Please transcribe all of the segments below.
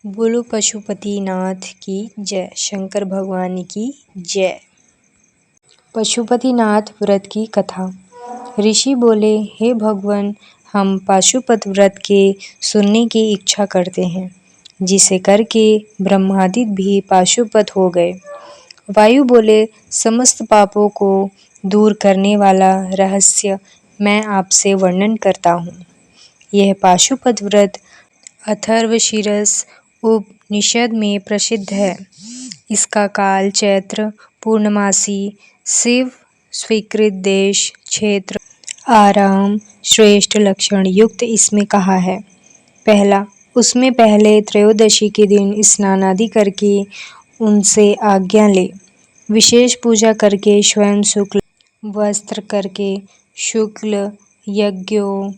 बोलो पशुपतिनाथ की जय। शंकर भगवान की जय। पशुपतिनाथ व्रत की कथा। ऋषि बोले, हे भगवान, हम पाशुपत व्रत के सुनने की इच्छा करते हैं, जिसे करके ब्रह्मादि भी पाशुपत हो गए। वायु बोले, समस्त पापों को दूर करने वाला रहस्य मैं आपसे वर्णन करता हूँ। यह पाशुपत व्रत अथर्वशीरस उपनिषद में प्रसिद्ध है। इसका काल चैत्र पूर्णमासी, शिव स्वीकृत देश, क्षेत्र, आराम, श्रेष्ठ लक्षण युक्त इसमें कहा है। पहला, उसमें पहले त्रयोदशी के दिन स्नान आदि करके उनसे आज्ञा ले, विशेष पूजा करके स्वयं शुक्ल वस्त्र करके, शुक्ल यज्ञों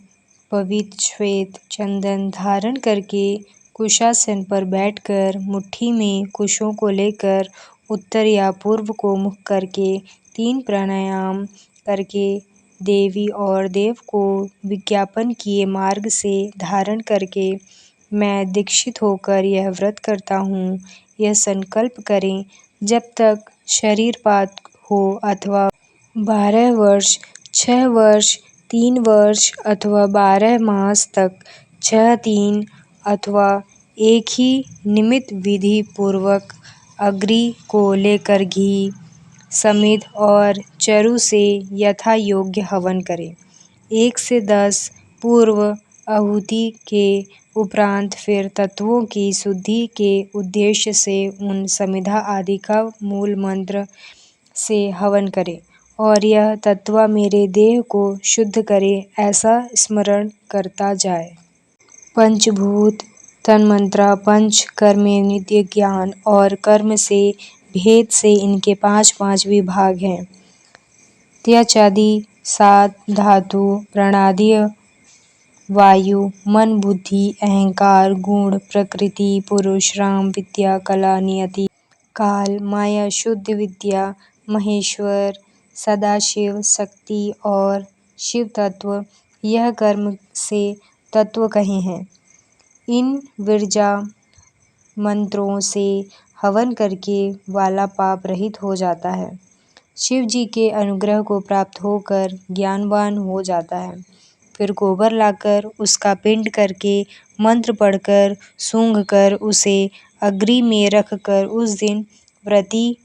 पवित्र श्वेत चंदन धारण करके, कुशासन पर बैठकर मुट्ठी में कुशों को लेकर उत्तर या पूर्व को मुख करके 3 प्राणायाम करके देवी और देव को विज्ञापन किए मार्ग से धारण करके मैं दीक्षित होकर यह व्रत करता हूँ, यह संकल्प करें। जब तक शरीरपात हो अथवा 12 वर्ष, 6 वर्ष, 3 वर्ष अथवा 12 मास तक 6 3 अथवा एक ही निमित्त विधि पूर्वक अग्नि को लेकर घी, समिध और चरु से यथा योग्य हवन करें। 1 से 10 पूर्व आहुति के उपरांत फिर तत्वों की शुद्धि के उद्देश्य से उन समिधा आदि का मूल मंत्र से हवन करें और यह तत्व मेरे देह को शुद्ध करे, ऐसा स्मरण करता जाए। पंचभूत तन्मात्रा, पंच कर्मेंद्रिय ज्ञान और कर्म से भेद से इनके 5 विभाग हैं। त्याचादि 7 धातु, प्राणादि, वायु, मन, बुद्धि, अहंकार, गुण, प्रकृति, पुरुष, राम, विद्या, कला, नियति, काल, माया, शुद्ध विद्या, महेश्वर, सदाशिव, शक्ति और शिव तत्व, यह कर्म से तत्व कहे हैं। इन विरजा मंत्रों से हवन करके वाला पाप रहित हो जाता है, शिव जी के अनुग्रह को प्राप्त होकर ज्ञानवान हो जाता है। फिर गोबर लाकर उसका पिंड करके मंत्र पढ़कर सूंघकर उसे अग्नि में रखकर उस दिन व्रती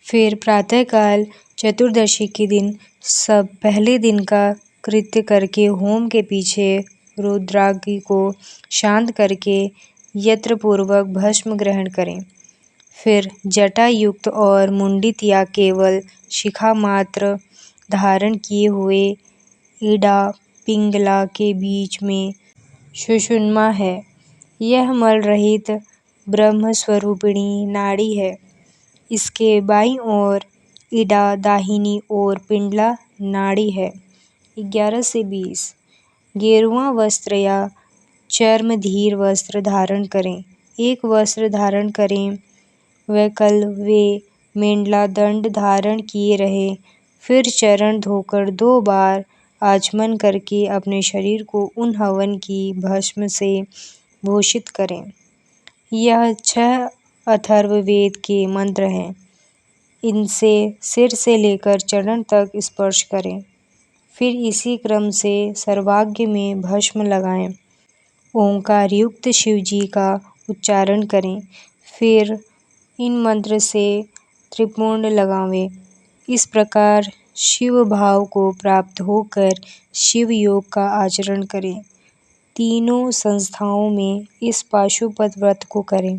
फिर प्रातःकाल चतुर्दशी के दिन सब पहले दिन का कृत्य करके होम के पीछे रुद्राग्नि को शांत करके यंत्रपूर्वक भस्म ग्रहण करें। फिर जटा युक्त और मुंडित या केवल शिखा मात्र धारण किए हुए इड़ा पिंगला के बीच में सुषुम्ना है। यह मल रहित ब्रह्मस्वरूपिणी नाड़ी है। इसके बाईं ओर इड़ा, दाहिनी ओर पिंगला नाड़ी है। 11 से 20 गेरुआ वस्त्र या चर्मधीर वस्त्र धारण करें। एक वस्त्र धारण करें। वैकल्य वे मेंढला दंड धारण किए रहे। फिर चरण धोकर 2 बार आचमन करके अपने शरीर को उन हवन की भस्म से भूषित करें। यह 6 अथर्ववेद के मंत्र हैं। इनसे सिर से लेकर चरण तक स्पर्श करें। फिर इसी क्रम से सर्वांग में भस्म लगाएं। ओंकार युक्त शिवजी का उच्चारण करें। फिर इन मंत्र से त्रिपुंड लगावें। इस प्रकार शिव भाव को प्राप्त होकर शिव योग का आचरण करें। तीनों संस्थाओं में इस पाशुपत व्रत को करें।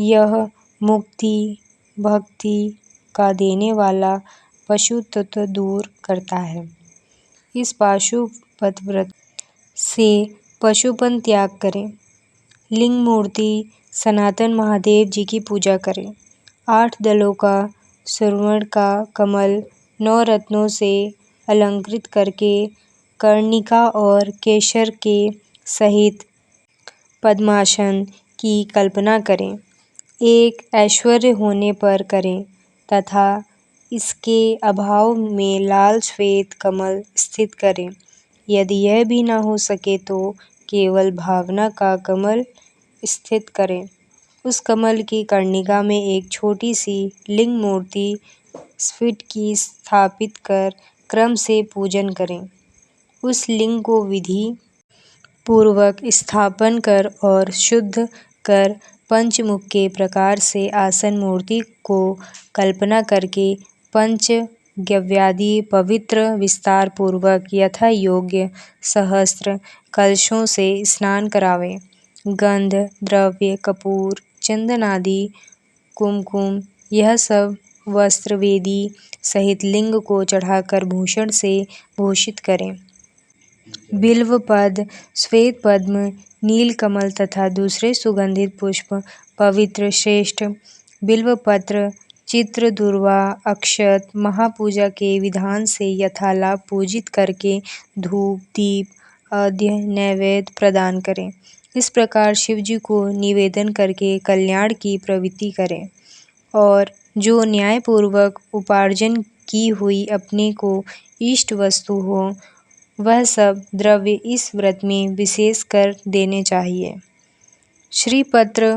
यह मुक्ति भक्ति का देने वाला पशुत्व दूर करता है। इस पाशुपत व्रत से पशुपन त्याग करें। लिंग मूर्ति सनातन महादेव जी की पूजा करें। 8 दलों का स्वर्ण का कमल 9 रत्नों से अलंकृत करके कर्णिका और केसर के सहित पद्मासन की कल्पना करें। एक ऐश्वर्य होने पर करें तथा इसके अभाव में लाल श्वेत कमल स्थित करें। यदि यह भी न हो सके तो केवल भावना का कमल स्थित करें। उस कमल की कर्णिका में एक छोटी सी लिंग मूर्ति स्फटिक की स्थापित कर क्रम से पूजन करें। उस लिंग को विधि पूर्वक स्थापन कर और शुद्ध कर पंचमुख के प्रकार से आसन मूर्ति को कल्पना करके पंचगव्यादि पवित्र विस्तार पूर्वक यथा योग्य सहस्त्र कलशों से स्नान करावें। गंध द्रव्य कपूर चंदन आदि कुमकुम यह सब वस्त्र वेदी सहित लिंग को चढ़ाकर भूषण से भूषित करें। बिल्व पद श्वेत पद्म नीलकमल तथा दूसरे सुगंधित पुष्प पवित्र श्रेष्ठ बिल्वपत्र चित्र दूर्वा अक्षत महापूजा के विधान से यथालाप पूजित करके धूप दीप अर्घ्य नैवेद्य प्रदान करें। इस प्रकार शिवजी को निवेदन करके कल्याण की प्रवृत्ति करें और जो न्यायपूर्वक उपार्जन की हुई अपने को इष्ट वस्तु हो वह सब द्रव्य इस व्रत में विशेष कर देने चाहिए। श्रीपत्र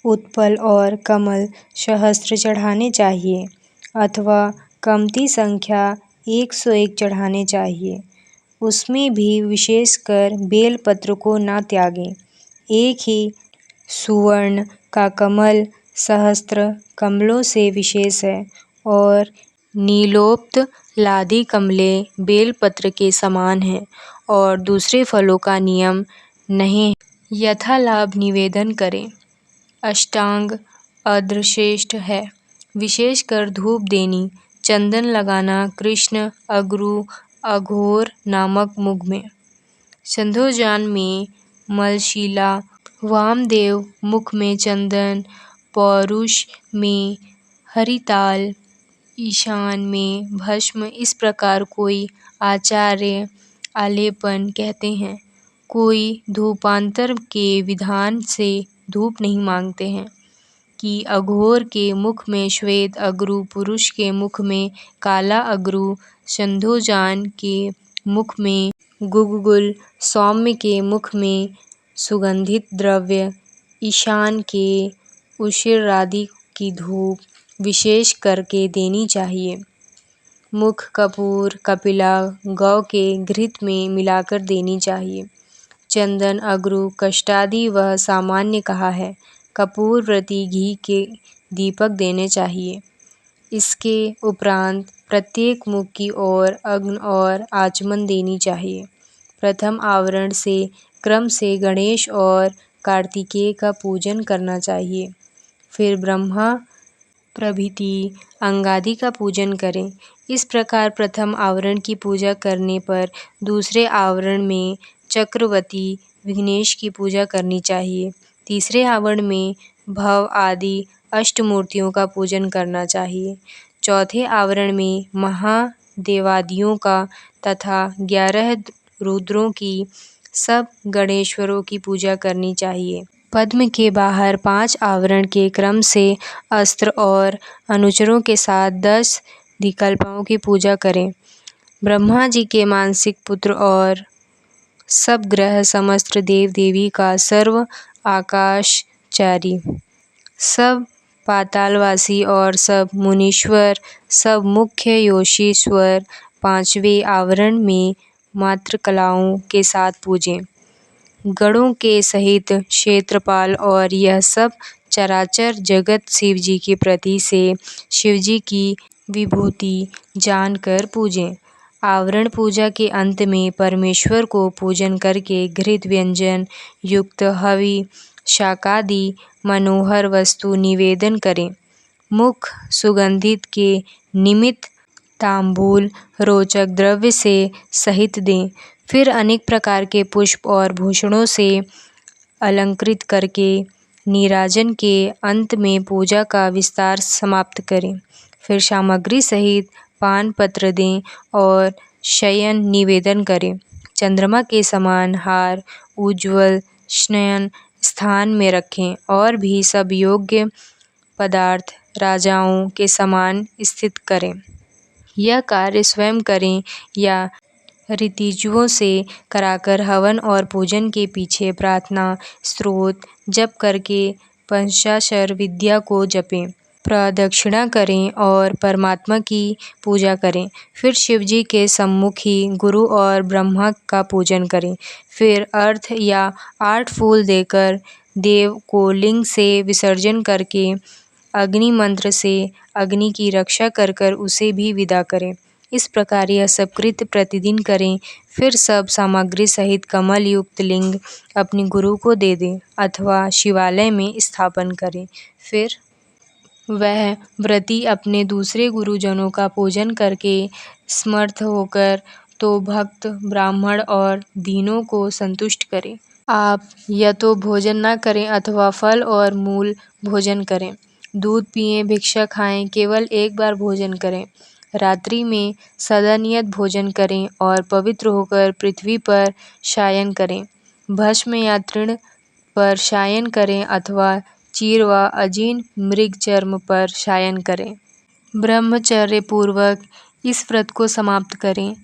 उत्पल और कमल सहस्त्र चढ़ाने चाहिए अथवा कमती संख्या 101 चढ़ाने चाहिए। उसमें भी विशेषकर बेलपत्र को न त्यागें। एक ही सुवर्ण का कमल सहस्त्र कमलों से विशेष है और नीलोत्पलादि कमलें बेलपत्र के समान हैं और दूसरे फलों का नियम नहीं है। यथालाभ निवेदन करें। अष्टांग अर्घ्य श्रेष्ठ है। विशेषकर धूप देनी चंदन लगाना कृष्ण अगरु अघोर नामक मुख में संध्योजान में मलशिला वामदेव मुख में चंदन पौरुष में हरिताल ईशान में भस्म इस प्रकार कोई आचार्य आलेपन कहते हैं। कोई धूपांतर के विधान से धूप नहीं मांगते हैं कि अघोर के मुख में श्वेत अगरु पुरुष के मुख में काला अगरु संध्योजान के मुख में गुग्गुल सौम्य के मुख में सुगंधित द्रव्य ईशान के उषिरादि की धूप विशेष करके देनी चाहिए। मुख कपूर कपिला गौ के घृत में मिलाकर देनी चाहिए। चंदन अगरु कष्टादि वह सामान्य कहा है। कपूर प्रति घी के दीपक देने चाहिए। इसके उपरांत प्रत्येक मुख की ओर अग्न और आचमन देनी चाहिए। प्रथम आवरण से क्रम से गणेश और कार्तिकेय का पूजन करना चाहिए। फिर ब्रह्मा प्रभृति अंगादि का पूजन करें। इस प्रकार प्रथम आवरण की पूजा करने पर दूसरे आवरण में चक्रवर्ती विघ्नेश की पूजा करनी चाहिए। तीसरे आवरण में भव आदि अष्टमूर्तियों का पूजन करना चाहिए। चौथे आवरण में महादेवादियों का तथा 11 रुद्रों की सब गणेश्वरों की पूजा करनी चाहिए। पद्म के बाहर 5 आवरण के क्रम से अस्त्र और अनुचरों के साथ 10 दिक्पालों की पूजा करें। ब्रह्मा जी के मानसिक पुत्र और सब ग्रह समस्त देव देवी का सर्व आकाशचारी सब पातालवासी और सब मुनीश्वर सब मुख्य योगीश्वर 5वें आवरण में मात्र कलाओं के साथ पूजें। गणों के सहित क्षेत्रपाल और यह सब चराचर जगत शिवजी के प्रति से शिवजी की विभूति जानकर पूजें। आवरण पूजा के अंत में परमेश्वर को पूजन करके घृत व्यंजन युक्त हवि शाकादि मनोहर वस्तु निवेदन करें। मुख सुगंधित के निमित्त तांबूल रोचक द्रव्य से सहित दें। फिर अनेक प्रकार के पुष्प और भूषणों से अलंकृत करके नीराजन के अंत में पूजा का विस्तार समाप्त करें। फिर सामग्री सहित पान पत्र दें और शयन निवेदन करें। चंद्रमा के समान हार उज्ज्वल शयन स्थान में रखें और भी सब योग्य पदार्थ राजाओं के समान स्थित करें। यह कार्य स्वयं करें या ऋतिजुओं से कराकर हवन और पूजन के पीछे प्रार्थना स्तोत्र जप करके पंचाक्षर विद्या को जपें, प्रदक्षिणा करें और परमात्मा की पूजा करें। फिर शिव जी के सम्मुख ही गुरु और ब्रह्मा का पूजन करें। फिर अर्घ या 8 फूल देकर देव को लिंग से विसर्जन करके अग्नि मंत्र से अग्नि की रक्षा कर कर उसे भी विदा करें। इस प्रकार यह सब कृत्य प्रतिदिन करें। फिर सब सामग्री सहित कमल युक्त लिंग अपने गुरु को दे दें अथवा शिवालय में स्थापन करें। फिर वह व्रती अपने दूसरे गुरुजनों का पूजन करके समर्थ होकर तो भक्त, ब्राह्मण और दीनों को संतुष्ट करें। आप या तो भोजन न करें अथवा फल और मूल भोजन करें। दूध पिएं, भिक्षा खाएं, केवल एक बार भोजन करें। रात्रि में सदा नियत भोजन करें और पवित्र होकर पृथ्वी पर शयन करें। भस्म या तृण पर शयन करें अथवा चीर व अजीर्ण मृग चर्म पर शयन करें। ब्रह्मचर्य पूर्वक इस व्रत को समाप्त करें।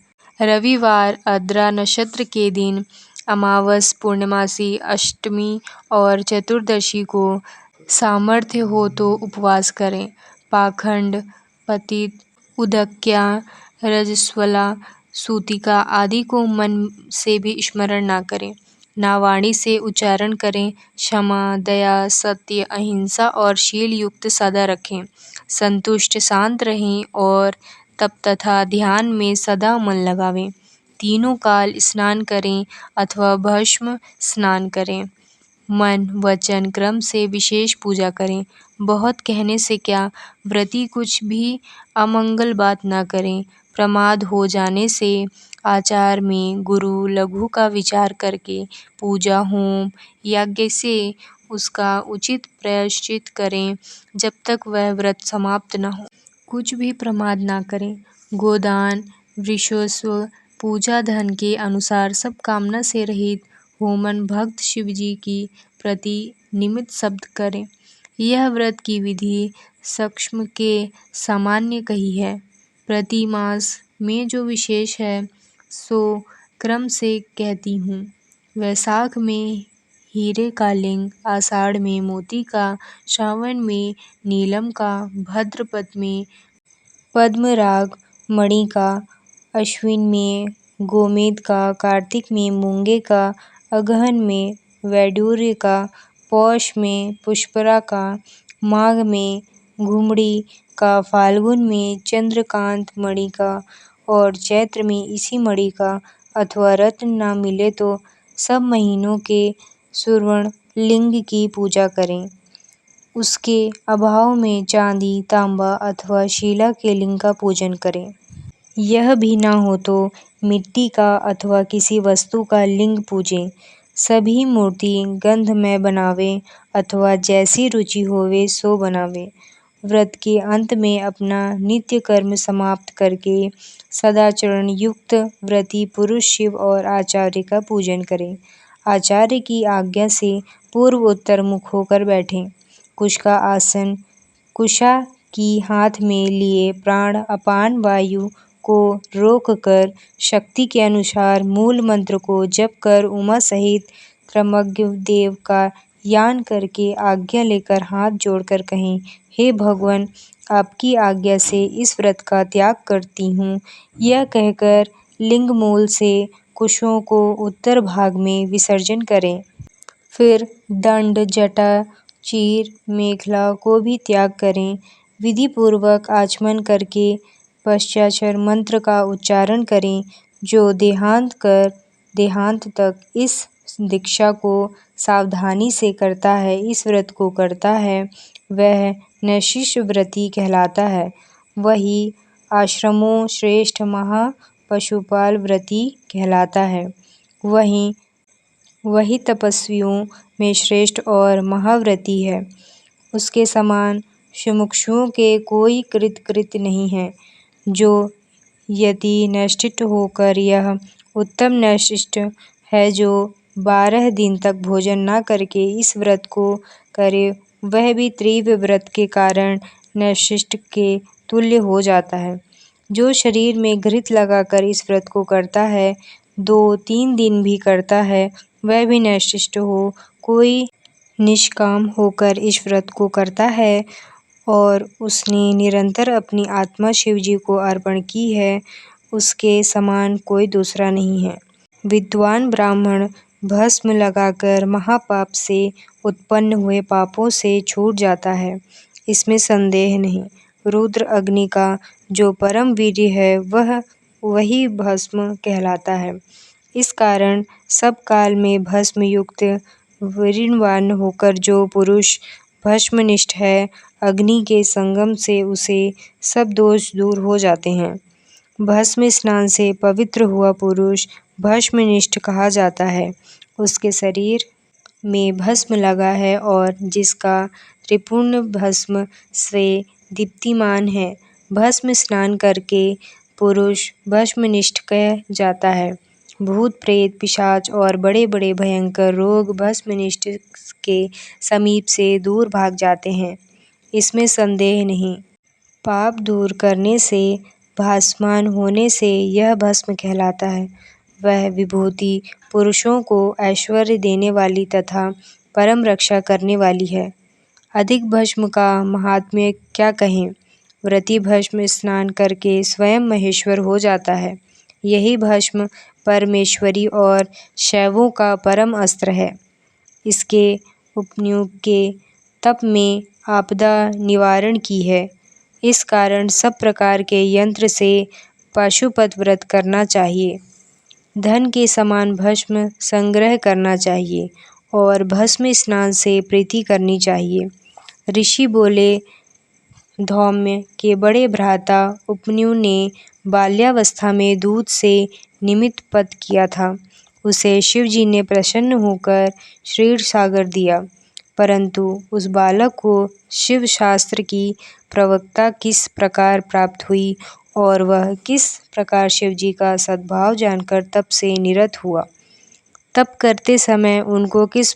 रविवार, आर्द्रा नक्षत्र के दिन, अमावस, पूर्णमासी, अष्टमी और चतुर्दशी को सामर्थ्य हो तो उपवास करें। पाखंड, पतित, उदक्या, रजस्वला, सूतिका आदि को मन से भी स्मरण न करें, न वाणी से उच्चारण करें। क्षमा, दया, सत्य, अहिंसा और शील युक्त सदा रखें। संतुष्ट, शांत रहें और तप तथा ध्यान में सदा मन लगावें। तीनों काल स्नान करें अथवा भस्म स्नान करें। मन वचन क्रम से विशेष पूजा करें। बहुत कहने से क्या, व्रती कुछ भी अमंगल बात न करें। प्रमाद हो जाने से आचार में गुरु लघु का विचार करके पूजा, होम, यज्ञ से उसका उचित प्रायश्चित करें जब तक वह व्रत समाप्त न हो। कुछ भी प्रमाद न करें। गोदान, वृषस्व, पूजा, धन के अनुसार सब कामना से रहित होमन भक्त शिवजी की प्रति निमित्त शब्द करें। यह व्रत की विधि सक्षम के सामान्य कही है। प्रति मास में जो विशेष है सो क्रम से कहती हूँ। वैशाख में हीरे का लिंग, आषाढ़ में मोती का, श्रावण में नीलम का, भाद्रपद में पद्मराग मणि का, अश्विन में गोमेद का, कार्तिक में मूंगे का, अगहन में वैडूर्य का, पौष में पुष्परा का, माघ में घुमड़ी का, फाल्गुन में चंद्रकांत मणि का और चैत्र में इसी मणि का, अथवा रत्न न मिले तो सब महीनों के सुवर्ण लिंग की पूजा करें। उसके अभाव में चांदी, तांबा अथवा शीला के लिंग का पूजन करें। यह भी न हो तो मिट्टी का अथवा किसी वस्तु का लिंग पूजें। सभी मूर्ति गंधमय बनावें अथवा जैसी रुचि होवे सो बनावें। व्रत के अंत में अपना नित्य कर्म समाप्त करके सदाचरण युक्त व्रती पुरुष शिव और आचार्य का पूजन करें। आचार्य की आज्ञा से पूर्व उत्तर मुख होकर बैठें। कुश का आसन, कुशा की हाथ में लिए प्राण अपान वायु को रोककर शक्ति के अनुसार मूल मंत्र को जप कर उमा सहित त्रमग्न देव का यान करके आज्ञा लेकर हाथ जोड़कर कहें, हे भगवान, आपकी आज्ञा से इस व्रत का त्याग करती हूँ। यह कहकर लिंग मूल से कुशों को उत्तर भाग में विसर्जन करें। फिर दंड, जटा, चीर, मेखला को भी त्याग करें। विधि पूर्वक आचमन करके पंचाक्षर मंत्र का उच्चारण करें। जो देहांत कर देहांत तक इस दीक्षा को सावधानी से करता है, इस व्रत को करता है, वह नैशिष्ट व्रती कहलाता है। वही आश्रमों श्रेष्ठ महापशुपाल व्रती कहलाता है। वही तपस्वियों में श्रेष्ठ और महाव्रती है। उसके समान मुमुक्षुओं के कोई कृत्य नहीं है। जो यति नैष्ठिक होकर यह उत्तम नैष्ठिक है जो 12 दिन तक भोजन न करके इस व्रत को करे, वह भी तीव्र व्रत के कारण नैष्ठिक के तुल्य हो जाता है। जो शरीर में घृत लगाकर इस व्रत को करता है, 2-3 दिन भी करता है, वह भी नैष्ठिक हो। कोई निष्काम होकर इस व्रत को करता है और उसने निरंतर अपनी आत्मा शिवजी को अर्पण की है, उसके समान कोई दूसरा नहीं है। विद्वान ब्राह्मण भस्म लगाकर महापाप से उत्पन्न हुए पापों से छूट जाता है, इसमें संदेह नहीं। रुद्र अग्नि का जो परम वीर्य है वही भस्म कहलाता है। इस कारण सब काल में भस्म युक्त वीर्यवान होकर जो पुरुष भस्मनिष्ठ है, अग्नि के संगम से उसे सब दोष दूर हो जाते हैं। भस्म स्नान से पवित्र हुआ पुरुष भस्मनिष्ठ कहा जाता है। उसके शरीर में भस्म लगा है और जिसका त्रिपुर्ण भस्म से दीप्तिमान है। भस्म स्नान करके पुरुष भस्मनिष्ठ कह जाता है। भूत प्रेत पिशाच और बड़े बड़े भयंकर रोग भस्मनिष्ठ के समीप से दूर भाग जाते हैं, इसमें संदेह नहीं। पाप दूर करने से, भासमान होने से यह भस्म कहलाता है। वह विभूति पुरुषों को ऐश्वर्य देने वाली तथा परम रक्षा करने वाली है। अधिक भस्म का महात्म्य क्या कहें। व्रती भस्म स्नान करके स्वयं महेश्वर हो जाता है। यही भस्म परमेश्वरी और शैवों का परम अस्त्र है। इसके उपयोग के तप में आपदा निवारण की है। इस कारण सब प्रकार के यंत्र से पाशुपत व्रत करना चाहिए। धन के समान भस्म संग्रह करना चाहिए और भस्म स्नान से प्रीति करनी चाहिए। ऋषि बोले, धौम्य के बड़े भ्राता उपन्यु ने बाल्यावस्था में दूध से निमित्त पद किया था। उसे शिवजी ने प्रसन्न होकर क्षीर सागर दिया, परंतु उस बालक को शिव शास्त्र की प्रवक्ता किस प्रकार प्राप्त हुई और वह किस प्रकार शिवजी का सद्भाव जानकर तप से निरत हुआ। तप करते समय उनको किस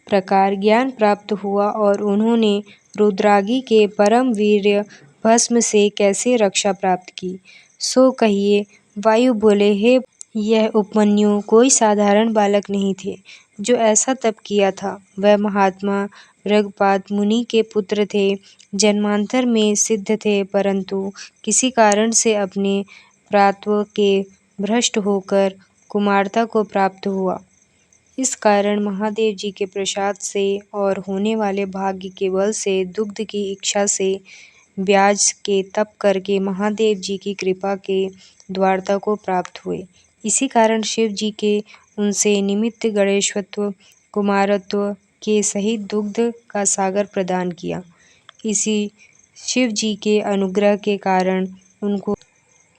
प्रकार ज्ञान प्राप्त हुआ और उन्होंने रुद्रागी के परम वीर्य भस्म से कैसे रक्षा प्राप्त की, सो कहिए। वायु बोले, हे यह उपमन्यु कोई साधारण बालक नहीं थे जो ऐसा तप किया था। वह महात्मा भृगुपाद मुनि के पुत्र थे, जन्मांतर में सिद्ध थे, परंतु किसी कारण से अपने प्रात्व के भ्रष्ट होकर कुमारता को प्राप्त हुआ। इस कारण महादेव जी के प्रसाद से और होने वाले भाग्य के बल से, दुग्ध की इच्छा से, ब्याज के तप करके महादेव जी की कृपा के द्वारता को प्राप्त हुए। इसी कारण शिव जी के उनसे निमित्त गणेशत्व कुमारत्व के सहित दुग्ध का सागर प्रदान किया। इसी शिव जी के अनुग्रह के कारण उनको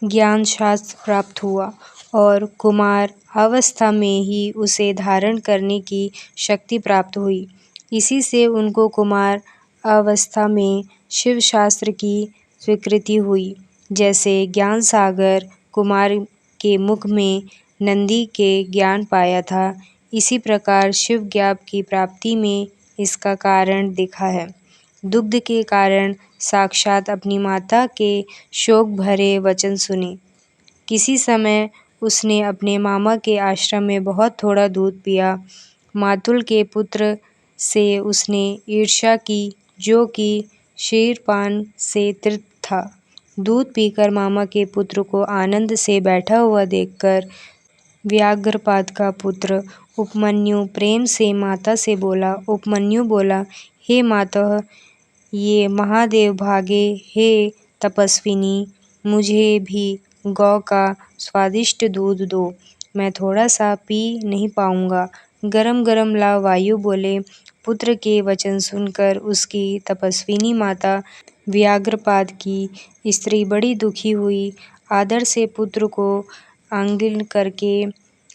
ज्ञान शास्त्र प्राप्त हुआ और कुमार अवस्था में ही उसे धारण करने की शक्ति प्राप्त हुई। इसी से उनको कुमार अवस्था में शिव शास्त्र की स्वीकृति हुई। जैसे ज्ञान सागर कुमार के मुख में नंदी के ज्ञान पाया था, इसी प्रकार शिव ज्ञान की प्राप्ति में इसका कारण देखा है। दुग्ध के कारण साक्षात अपनी माता के शोक भरे वचन सुने। किसी समय उसने अपने मामा के आश्रम में बहुत थोड़ा दूध पिया। मातुल के पुत्र से उसने ईर्ष्या की, जो कि क्षीरपान से तृप्त था। दूध पीकर मामा के पुत्र को आनंद से बैठा हुआ देखकर व्याघ्रपाद का पुत्र उपमन्यु प्रेम से माता से बोला। उपमन्यु बोला, हे माता, ये महादेव भागे, हे तपस्विनी, मुझे भी गौ का स्वादिष्ट दूध दो, मैं थोड़ा सा पी नहीं पाऊंगा। गरम गरम ला। वायु बोले। पुत्र के वचन सुनकर उसकी तपस्विनी माता व्याघ्रपाद की स्त्री बड़ी दुखी हुई। आदर से पुत्र को आलिंगन करके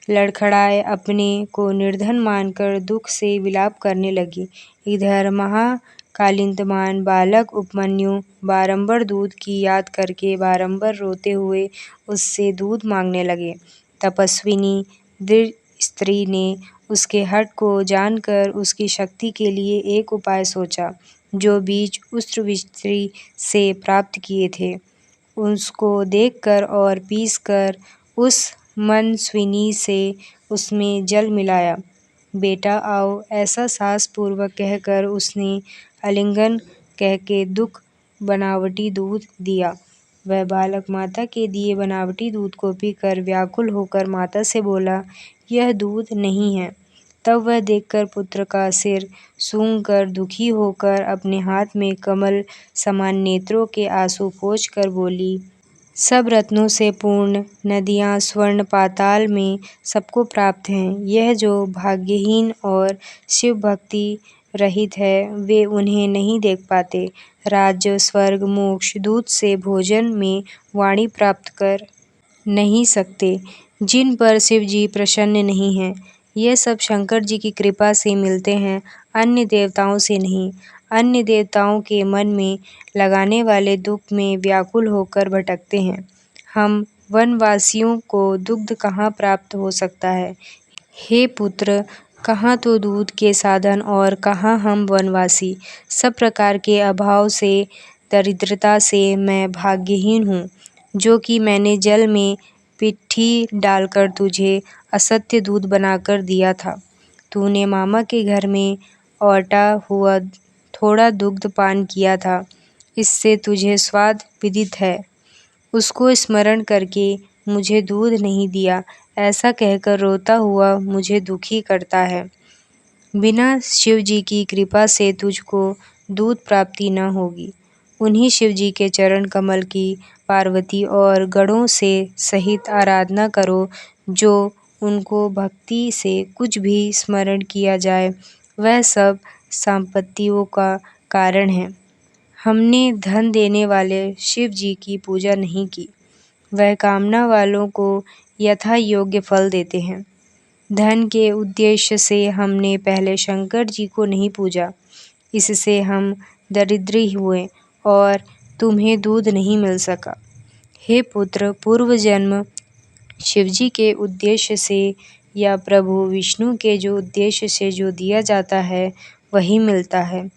लड़खड़ाए अपने को निर्धन मानकर दुख से विलाप करने लगी। इधर महाकालिंतमान बालक उपमन्यु बारंबार दूध की याद करके बारंबार रोते हुए उससे दूध मांगने लगे। तपस्विनी दृढ़ स्त्री ने उसके हठ को जानकर उसकी शक्ति के लिए एक उपाय सोचा। जो बीज उस स्त्री से प्राप्त किए थे, उसको देखकर और पीसकर उस मनस्विनी से उसमें जल मिलाया। बेटा आओ, ऐसा साहसपूर्वक कहकर उसने आलिंगन कहके दुख बनावटी दूध दिया। वह बालक माता के दिए बनावटी दूध को पीकर व्याकुल होकर माता से बोला, यह दूध नहीं है। तब वह देखकर पुत्र का सिर सूंघकर दुखी होकर अपने हाथ में कमल समान नेत्रों के आंसू पोंछकर बोली, सब रत्नों से पूर्ण नदियाँ स्वर्ण पाताल में सबको प्राप्त हैं। यह जो भाग्यहीन और शिव भक्ति रहित है वे उन्हें नहीं देख पाते। राज्य स्वर्ग मोक्ष दूध से भोजन में वाणी प्राप्त कर नहीं सकते। जिन पर शिव जी प्रसन्न नहीं हैं, ये सब शंकर जी की कृपा से मिलते हैं, अन्य देवताओं से नहीं। अन्य देवताओं के मन में लगाने वाले दुख में व्याकुल होकर भटकते हैं। हम वनवासियों को दुग्ध कहाँ प्राप्त हो सकता है। हे पुत्र, कहाँ तो दूध के साधन और कहाँ हम वनवासी। सब प्रकार के अभाव से दरिद्रता से मैं भाग्यहीन हूँ, जो कि मैंने जल में पिट्ठी डालकर तुझे असत्य दूध बनाकर दिया था। तूने मामा के घर में औटा हुआ थोड़ा दुग्ध पान किया था, इससे तुझे स्वाद विदित है। उसको स्मरण करके मुझे दूध नहीं दिया, ऐसा कहकर रोता हुआ मुझे दुखी करता है। बिना शिव जी की कृपा से तुझको दूध प्राप्ति न होगी। उन्हीं शिव जी के चरण कमल की पार्वती और गणों से सहित आराधना करो। जो उनको भक्ति से कुछ भी स्मरण किया जाए, वह सब संपत्तियों का कारण है। हमने धन देने वाले शिव जी की पूजा नहीं की। वह कामना वालों को यथा योग्य फल देते हैं। धन के उद्देश्य से हमने पहले शंकर जी को नहीं पूजा, इससे हम दरिद्री हुए और तुम्हें दूध नहीं मिल सका। हे पुत्र, पूर्व जन्म शिवजी के उद्देश्य से या प्रभु विष्णु के जो उद्देश्य से जो दिया जाता है वही मिलता है।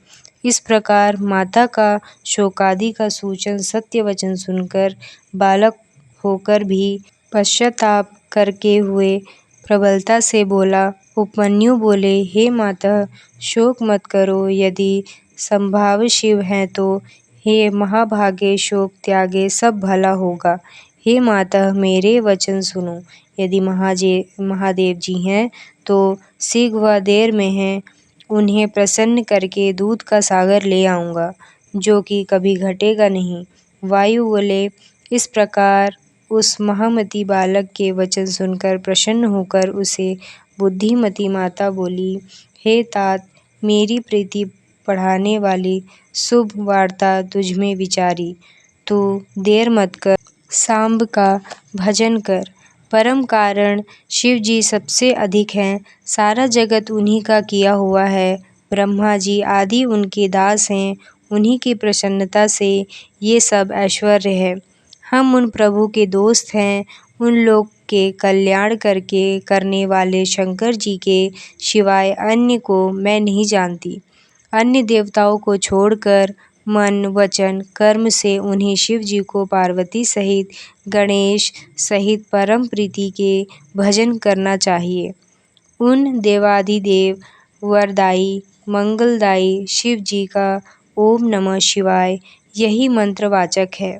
इस प्रकार माता का शोकादि का सूचन सत्य वचन सुनकर बालक होकर भी पश्चाताप करके हुए प्रबलता से बोला। उपमन्यु बोले, हे माता, शोक मत करो। यदि संभाव शिव हैं तो हे महाभागे शोक त्यागे सब भला होगा। हे माता, मेरे वचन सुनो। यदि महादेव जी हैं तो शीघ्र व देर में हैं, उन्हें प्रसन्न करके दूध का सागर ले आऊँगा, जो कि कभी घटेगा नहीं। वायु बोले, इस प्रकार उस महामती बालक के वचन सुनकर प्रसन्न होकर उसे बुद्धिमती माता बोली, हे तात, मेरी प्रीति बढ़ाने वाली शुभ वार्ता तुझमें विचारी। तू देर मत कर, सांब का भजन कर। परम कारण शिव जी सबसे अधिक हैं, सारा जगत उन्हीं का किया हुआ है। ब्रह्मा जी आदि उनके दास हैं, उन्हीं की प्रसन्नता से ये सब ऐश्वर्य है। हम उन प्रभु के दोस्त हैं, उन लोग के कल्याण करने वाले शंकर जी के सिवाय अन्य को मैं नहीं जानती। अन्य देवताओं को छोड़कर मन वचन कर्म से उन्हीं शिव जी को पार्वती सहित गणेश सहित परम प्रीति के भजन करना चाहिए। उन देवाधिदेव वरदाई मंगलदायी शिव जी का ओम नमः शिवाय यही मंत्र वाचक है।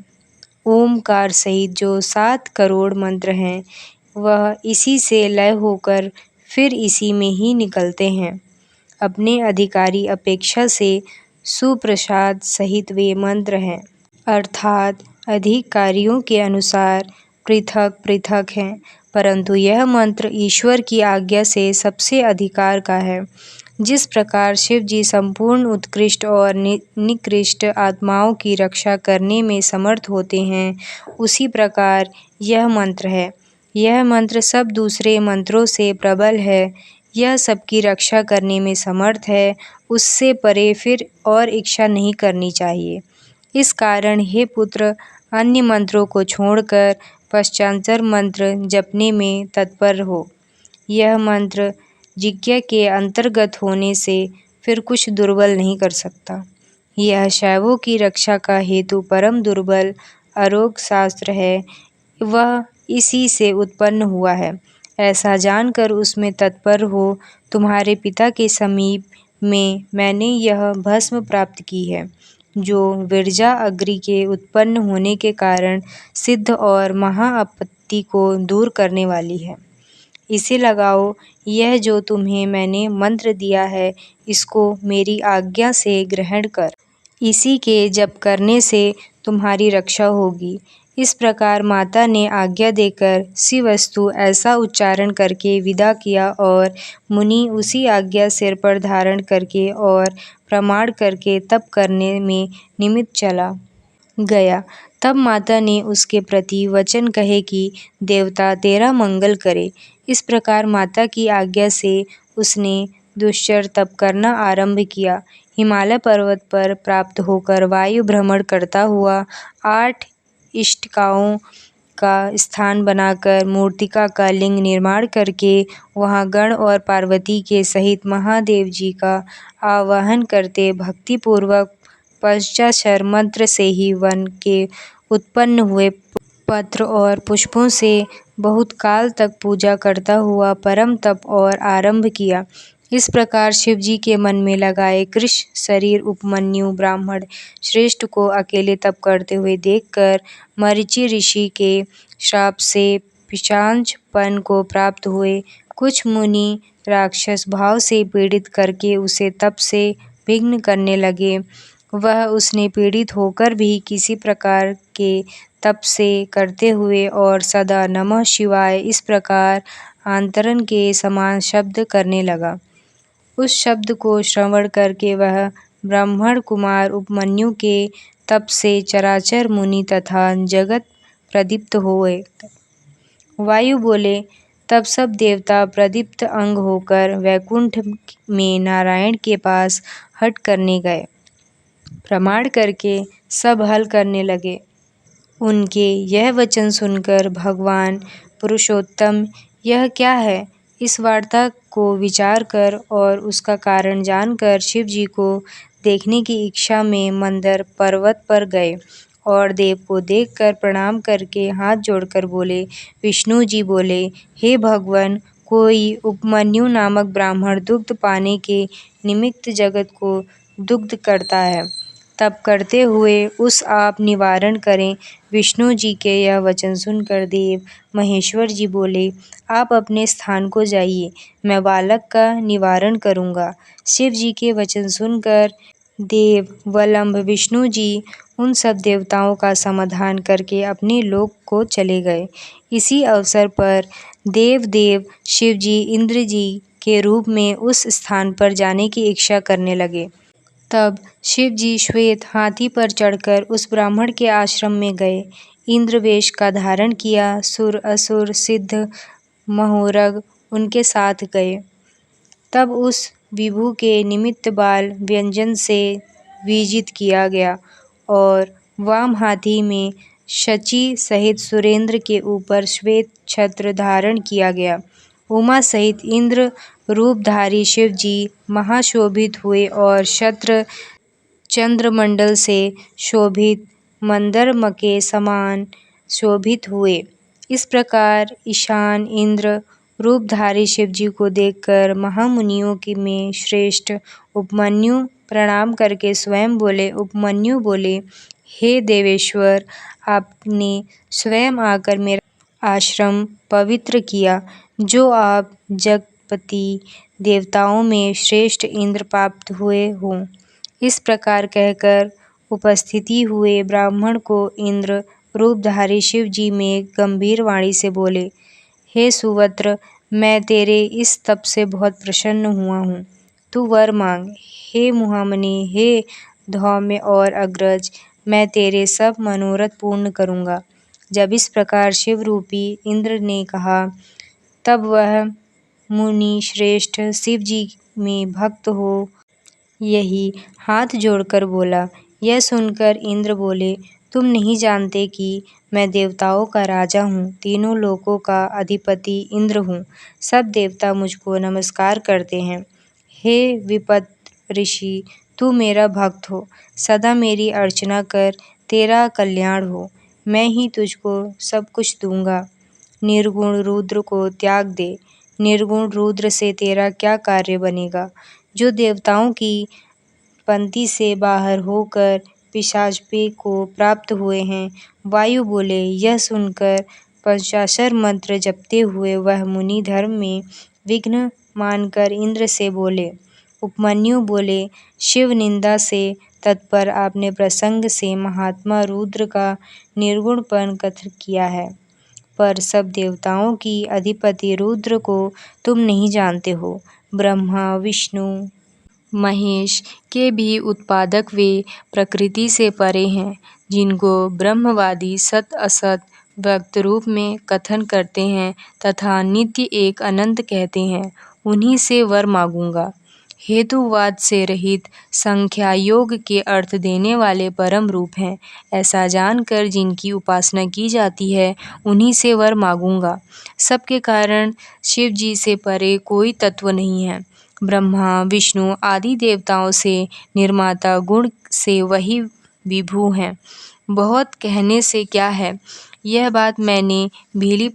ओमकार सहित जो 7 करोड़ मंत्र हैं, वह इसी से लय होकर फिर इसी में ही निकलते हैं। अपने अधिकारी अपेक्षा से सुप्रसाद सहित वे मंत्र हैं, अर्थात अधिकारियों के अनुसार पृथक पृथक हैं, परंतु यह मंत्र ईश्वर की आज्ञा से सबसे अधिकार का है। जिस प्रकार शिव जी संपूर्ण उत्कृष्ट और निकृष्ट आत्माओं की रक्षा करने में समर्थ होते हैं, उसी प्रकार यह मंत्र है। यह मंत्र सब दूसरे मंत्रों से प्रबल है। यह सबकी रक्षा करने में समर्थ है, उससे परे फिर और इच्छा नहीं करनी चाहिए। इस कारण हे पुत्र, अन्य मंत्रों को छोड़कर पश्चांतर मंत्र जपने में तत्पर हो। यह मंत्र यज्ञ के अंतर्गत होने से फिर कुछ दुर्बल नहीं कर सकता। यह शैवों की रक्षा का हेतु परम दुर्बल अरोग शास्त्र है, वह इसी से उत्पन्न हुआ है। ऐसा जानकर उसमें तत्पर हो। तुम्हारे पिता के समीप में मैंने यह भस्म प्राप्त की है, जो विरजा अग्नि के उत्पन्न होने के कारण सिद्ध और महाआपत्ति को दूर करने वाली है। इसे लगाओ। यह जो तुम्हें मैंने मंत्र दिया है, इसको मेरी आज्ञा से ग्रहण कर। इसी के जप करने से तुम्हारी रक्षा होगी। इस प्रकार माता ने आज्ञा देकर शिवस्तु ऐसा उच्चारण करके विदा किया और मुनि उसी आज्ञा सिर पर धारण करके और प्रमाण करके तप करने में निमित्त चला गया। तब माता ने उसके प्रति वचन कहे कि देवता तेरा मंगल करे। इस प्रकार माता की आज्ञा से उसने दुश्चर तप करना आरंभ किया। हिमालय पर्वत पर प्राप्त होकर वायु भ्रमण करता हुआ 8 इष्टिकाओं का स्थान बनाकर मूर्तिका का लिंग निर्माण करके वहाँ गण और पार्वती के सहित महादेव जी का आवाहन करते भक्तिपूर्वक पंचाक्षर मंत्र से ही वन के उत्पन्न हुए पत्र और पुष्पों से बहुत काल तक पूजा करता हुआ परम तप और आरंभ किया। इस प्रकार शिवजी के मन में लगाए कृश शरीर उपमन्यु ब्राह्मण श्रेष्ठ को अकेले तप करते हुए देखकर मरीचि ऋषि के श्राप से पिशाचपन को प्राप्त हुए। कुछ मुनि राक्षस भाव से पीड़ित करके उसे तप से विघ्न करने लगे। वह उसने पीड़ित होकर भी किसी प्रकार के तप से करते हुए और सदा नमः शिवाय इस प्रकार आंतरण के समान शब्द करने लगा। उस शब्द को श्रवण करके वह ब्राह्मण कुमार उपमन्यु के तप से चराचर मुनि तथा जगत प्रदीप्त हुए। वायु बोले, तब सब देवता प्रदीप्त अंग होकर वैकुंठ में नारायण के पास हट करने गए। प्रमाण करके सब हल करने लगे। उनके यह वचन सुनकर भगवान पुरुषोत्तम यह क्या है, इस वार्ता को विचार कर और उसका कारण जानकर शिव जी को देखने की इच्छा में मंदर पर्वत पर गए और देव को देखकर प्रणाम करके हाथ जोड़कर बोले। विष्णु जी बोले, हे भगवान, कोई उपमन्यु नामक ब्राह्मण दुग्ध पाने के निमित्त जगत को दुग्ध करता है। तप करते हुए उस आप निवारण करें। विष्णु जी के यह वचन सुनकर देव महेश्वर जी बोले, आप अपने स्थान को जाइए, मैं बालक का निवारण करूँगा। शिव जी के वचन सुनकर देव वल्लभ विष्णु जी उन सब देवताओं का समाधान करके अपने लोक को चले गए। इसी अवसर पर देव शिव जी इंद्र जी के रूप में उस स्थान पर जाने की इच्छा करने लगे। तब शिव जी श्वेत हाथी पर चढ़कर उस ब्राह्मण के आश्रम में गए। इंद्र वेश का धारण किया। सुर असुर सिद्ध महोरग उनके साथ गए। तब उस विभु के निमित्त बाल व्यंजन से विजित किया गया और वाम हाथी में शची सहित सुरेंद्र के ऊपर श्वेत छत्र धारण किया गया। उमा सहित इंद्र रूपधारी शिव जी महाशोभित हुए और छत्र चंद्रमंडल से शोभित मंदरम के समान शोभित हुए। इस प्रकार ईशान इंद्र रूपधारी शिव जी को देखकर महामुनियों की में श्रेष्ठ उपमन्यु प्रणाम करके स्वयं बोले। उपमन्यु बोले, हे देवेश्वर, आपने स्वयं आकर मेरा आश्रम पवित्र किया। जो आप जगपति देवताओं में श्रेष्ठ इंद्र प्राप्त हुए हों। इस प्रकार कहकर उपस्थिति हुए ब्राह्मण को इंद्र रूपधारी शिव जी में गंभीर वाणी से बोले, हे सुवत्र, मैं तेरे इस तप से बहुत प्रसन्न हुआ हूँ। तू वर मांग। हे महामुनि, हे धौम्य और अग्रज, मैं तेरे सब मनोरथ पूर्ण करूँगा। जब इस प्रकार शिव रूपी इंद्र ने कहा, तब वह मुनि श्रेष्ठ शिव जी में भक्त हो यही हाथ जोड़कर बोला। यह सुनकर इंद्र बोले, तुम नहीं जानते कि मैं देवताओं का राजा हूँ, तीनों लोकों का अधिपति इंद्र हूँ। सब देवता मुझको नमस्कार करते हैं। हे विपत्र ऋषि, तू मेरा भक्त हो, सदा मेरी अर्चना कर, तेरा कल्याण हो, मैं ही तुझको सब कुछ दूंगा। निर्गुण रुद्र को त्याग दे। निर्गुण रुद्र से तेरा क्या कार्य बनेगा, जो देवताओं की पंक्ति से बाहर होकर पिशाचपे को प्राप्त हुए हैं। वायु बोले। यह सुनकर पंचाक्षर मंत्र जपते हुए वह मुनि धर्म में विघ्न मानकर इंद्र से बोले। उपमन्यु बोले, शिव निंदा से तत्पर आपने प्रसंग से महात्मा रुद्र का निर्गुणपन कथन किया है, पर सब देवताओं की अधिपति रुद्र को तुम नहीं जानते हो। ब्रह्मा विष्णु महेश के भी उत्पादक वे प्रकृति से परे हैं, जिनको ब्रह्मवादी सत असत व्यक्त रूप में कथन करते हैं तथा नित्य एक अनंत कहते हैं, उन्हीं से वर मांगूंगा। हेतुवाद से रहित संख्या योग के अर्थ देने वाले परम रूप हैं, ऐसा जानकर जिनकी उपासना की जाती है उन्हीं से वर मांगूंगा। सबके कारण शिव जी से परे कोई तत्व नहीं है। ब्रह्मा विष्णु आदि देवताओं से निर्माता गुण से वही विभु हैं। बहुत कहने से क्या है, यह बात मैंने भीली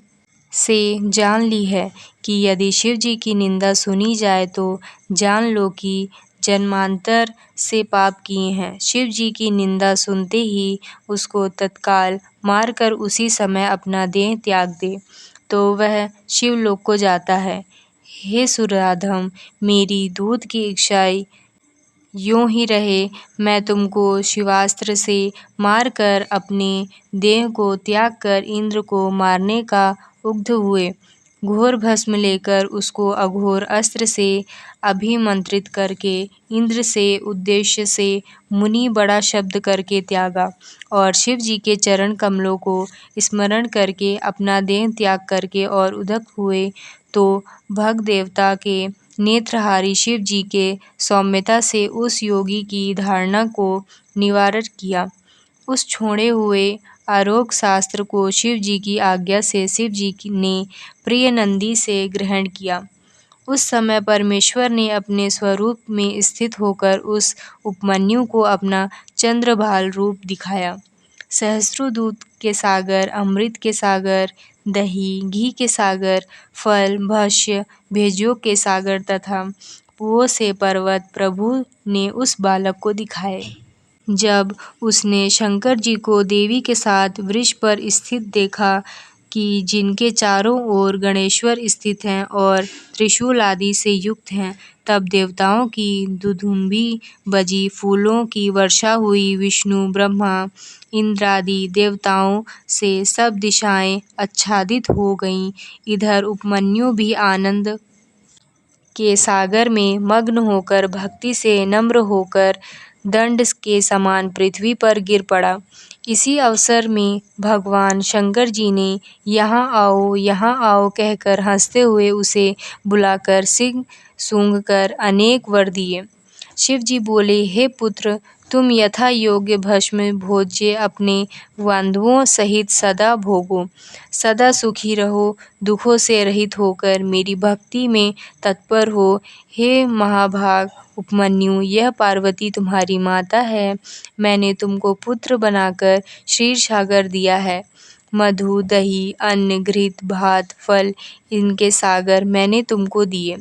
से जान ली है कि यदि शिव जी की निंदा सुनी जाए तो जान लो कि जन्मांतर से पाप किए हैं। शिव जी की निंदा सुनते ही उसको तत्काल मारकर उसी समय अपना देह त्याग दे, तो वह शिवलोक को जाता है। हे सुराधम, मेरी दूध की इच्छा यूं ही रहे, मैं तुमको शिवास्त्र से मारकर अपने देह को त्याग कर इंद्र को मारने का उद्यत हुए। घोर भस्म लेकर उसको अघोर अस्त्र से अभिमंत्रित करके इंद्र से उद्देश्य से मुनि बड़ा शब्द करके त्यागा और शिव जी के चरण कमलों को स्मरण करके अपना देह त्याग करके और उद्यत हुए, तो भग देवता के नेत्रहारी शिव जी के सौम्यता से उस योगी की धारणा को निवारण किया। उस छोड़े हुए आरोग्य शास्त्र को शिव जी की आज्ञा से शिव जी ने प्रिय नंदी से ग्रहण किया। उस समय परमेश्वर ने अपने स्वरूप में स्थित होकर उस उपमन्यु को अपना चंद्रभाल रूप दिखाया। सहस्रों दूध के सागर, अमृत के सागर, दही घी के सागर, फल भक्ष्य भेज्यों के सागर तथा पुओं से पर्वत प्रभु ने उस बालक को दिखाए। जब उसने शंकर जी को देवी के साथ वृक्ष पर स्थित देखा कि जिनके चारों ओर गणेश्वर स्थित हैं और त्रिशूल आदि से युक्त हैं, तब देवताओं की दुदुम्बी बजी, फूलों की वर्षा हुई। विष्णु ब्रह्मा इंद्रादि देवताओं से सब दिशाएं आच्छादित हो गईं। इधर उपमन्यु भी आनंद के सागर में मग्न होकर भक्ति से नम्र होकर दंड के समान पृथ्वी पर गिर पड़ा। इसी अवसर में भगवान शंकर जी ने यहाँ आओ कहकर हंसते हुए उसे बुलाकर सिंह सूंघकर अनेक वर दिए। शिव जी बोले, हे पुत्र, तुम यथा योग्य भस्म भोज्य अपने बांधवों सहित सदा भोगो, सदा सुखी रहो, दुखों से रहित होकर मेरी भक्ति में तत्पर हो। हे महाभाग उपमन्यु, यह पार्वती तुम्हारी माता है। मैंने तुमको पुत्र बनाकर क्षीर सागर दिया है। मधु दही अन्न घृत भात फल इनके सागर मैंने तुमको दिए।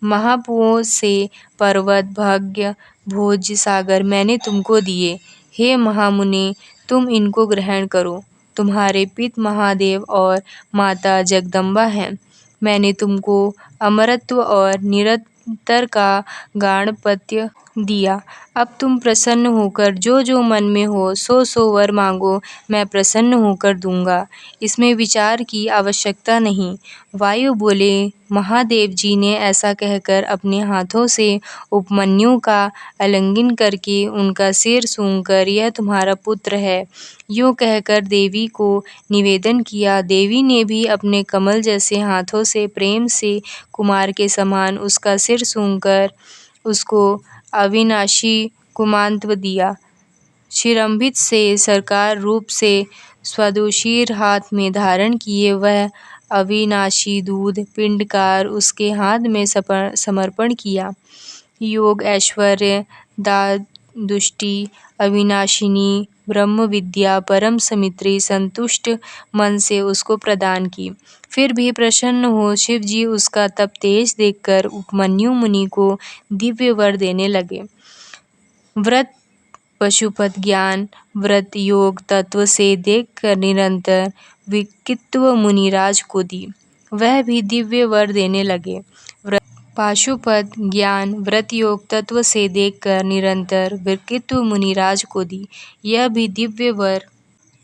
महापुओं से पर्वत भाग्य भोज्य सागर मैंने तुमको दिए। हे महामुने, तुम इनको ग्रहण करो। तुम्हारे पिता महादेव और माता जगदम्बा हैं। मैंने तुमको अमरत्व और निरंतर का गाणपत्य दिया। अब तुम प्रसन्न होकर जो जो मन में हो सो सो वर मांगो, मैं प्रसन्न होकर दूंगा, इसमें विचार की आवश्यकता नहीं। वायु बोले, महादेव जी ने ऐसा कहकर अपने हाथों से उपमन्यु का आलिंगन करके उनका सिर सूंघकर, यह तुम्हारा पुत्र है, यूं कहकर देवी को निवेदन किया। देवी ने भी अपने कमल जैसे हाथों से प्रेम से कुमार के समान उसका सिर सूंघकर उसको अविनाशी कुमांत्व दिया। शिरंभित से सरकार रूप से स्वदुशीर हाथ में धारण किए वह अविनाशी दूध पिंडकार उसके हाथ में समर्पण किया। योग ऐश्वर्य दुष्टि अविनाशिनी ब्रह्म विद्या परम समित्री संतुष्ट मन से उसको प्रदान की। फिर भी प्रसन्न हो शिव जी उसका तप तेज देखकर उपमन्यु मुनि को दिव्य वर देने लगे। व्रत पशुपत ज्ञान व्रत योग तत्व से देखकर निरंतर विकित्व मुनिराज को दी। वह भी दिव्य वर देने लगे। पाशुपत ज्ञान व्रत योग तत्व से देखकर निरंतर विकित्व मुनिराज को दी। यह भी दिव्य वर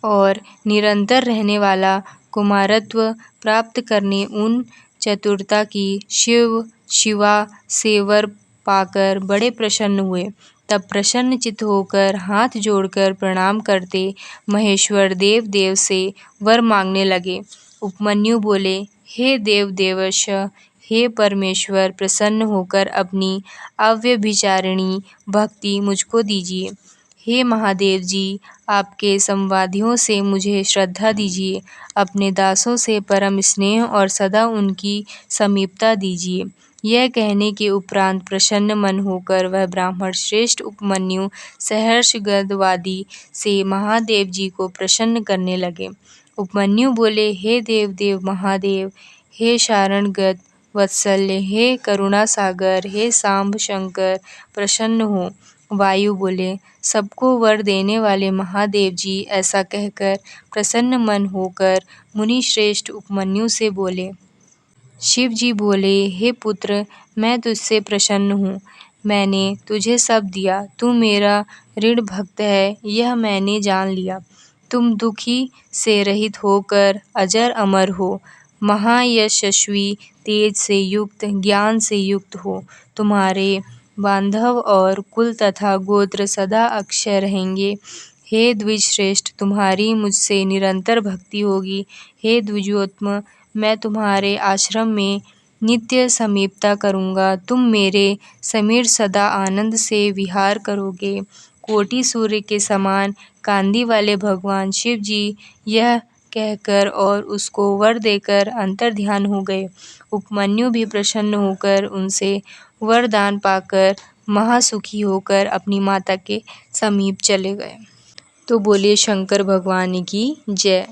और निरंतर रहने वाला कुमारत्व प्राप्त करने उन चतुरता की शिवा से वर पाकर बड़े प्रसन्न हुए। तब प्रसन्न चित्त होकर हाथ जोड़कर प्रणाम करते महेश्वर देव से वर मांगने लगे। उपमन्यु बोले, हे देव देवश, हे परमेश्वर, प्रसन्न होकर अपनी अव्यभिचारिणी भक्ति मुझको दीजिए। हे महादेव जी, आपके संवादियों से मुझे श्रद्धा दीजिए। अपने दासों से परम स्नेह और सदा उनकी समीपता दीजिए। यह कहने के उपरांत प्रसन्न मन होकर वह ब्राह्मण श्रेष्ठ उपमन्यु सहर्ष गदवादी से महादेव जी को प्रसन्न करने लगे। उपमन्यु बोले, हे देव महादेव, हे शारणगत वत्सल्य, हे करुणा सागर, हे सांब शंकर, प्रसन्न हो। वायु बोले, सबको वर देने वाले महादेव जी, ऐसा कहकर प्रसन्न मन होकर मुनि श्रेष्ठ उपमन्यु से बोले। शिव जी बोले, हे पुत्र, मैं तुझसे प्रसन्न हूँ। मैंने तुझे सब दिया। तू मेरा ऋण भक्त है, यह मैंने जान लिया। तुम दुखी से रहित होकर अजर अमर हो, महायशस्वी, तेज से युक्त, ज्ञान से युक्त हो। तुम्हारे बांधव और कुल तथा गोत्र सदा अक्षय रहेंगे। हे द्विज श्रेष्ठ, तुम्हारी मुझसे निरंतर भक्ति होगी। हे द्विजोत्तम, मैं तुम्हारे आश्रम में नित्य समीपता करूँगा। तुम मेरे समीर सदा आनंद से विहार करोगे। कोटि सूर्य के समान कांति वाले भगवान शिव जी यह कहकर और उसको वर देकर अंतर्ध्यान हो गए। उपमन्यु भी प्रसन्न होकर उनसे वरदान पाकर महासुखी होकर अपनी माता के समीप चले गए। तो बोलिए शंकर भगवान की जय।